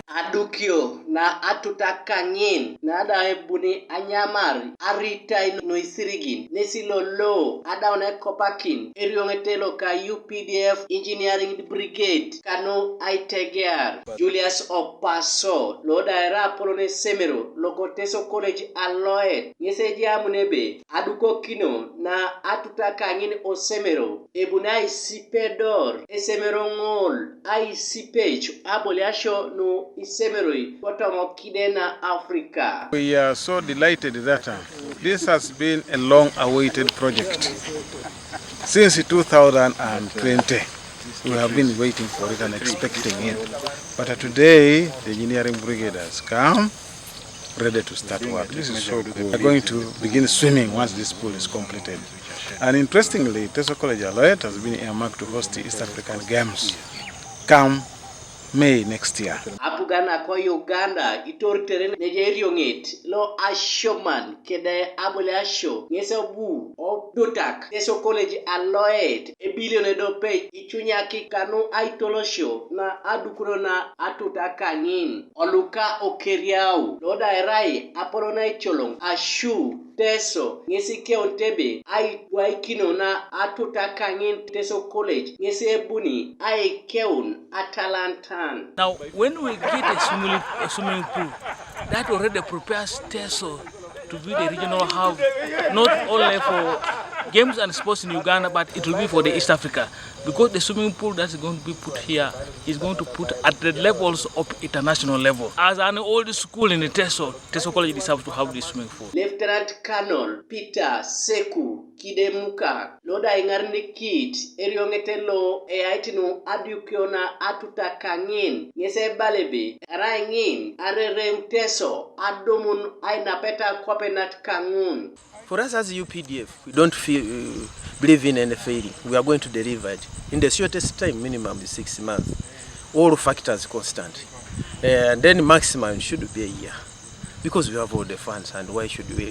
Adukio na atutakanyin na ada Ebuni anyamari arita no isirigin nesilo lo ada one kopakin eriongetelo ka UPDF Engineering Brigade kano aitegear Julius Opaso loda era polone semero lokoteso college aloet nyeseji amunebe aduko kino na atutakanyin osemero Ebuna isipedor esemero ngol aisipech aboliasho no isemeroi potomo kidena Africa. We are so delighted that this has been a long-awaited project. Since 2020, we have been waiting for it and expecting it. But today, the engineering brigade has come, ready to start work. This is so good. We are going to begin swimming once this pool is completed. And interestingly, Teso College Aloet has been earmarked to host the East African Games come May next year. Apugana kwa Uganda itor terene Nigeria ngit lo ashoman kede abole asho ngese bu o dotak Teso College Aloet e billion do pay ichunyaki kanu aitolosho na adukuro na atuta kanyin oluka okeriau loda erai apolona icholong ashu Teso ngesi keontebe ai waikino na atuta kanyin Teso College ngesi Ebuni ai keun Atalanta. Now, when we get a swimming pool, that already prepares Teso to be the regional hub, not only for games and sports in Uganda, but it will be for the East Africa. Because the swimming pool that's going to be put here is going to put at the levels of international level. As an old school in the Teso College deserves to have this swimming pool. Lieutenant Colonel Peter Seku Kidemuka loda ingarni kit eriongetelo e aitinu adukiona atutakangin ngese balebe raingin arerem Teso adomun ainapeta kwapenat kangun. For us as UPDF, we don't believe in any failure. We are going to deliver it in the shortest time, minimum 6 months. All factors constant. And then maximum should be a year. Because we have all the funds, and why should we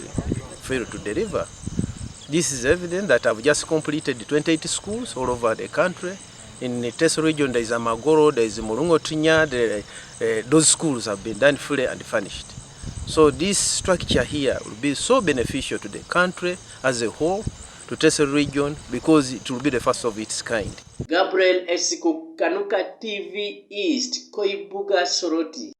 fail to deliver? This is evident that I've just completed 28 schools all over the country. In the Teso region, there is Amagoro, there is Murungo Tinya. Those schools have been done fully and furnished. So this structure here will be so beneficial to the country as a whole, to Teso region, because it will be the first of its kind. Gabriel Esiko Kanuka TV East, Koibuga Soroti.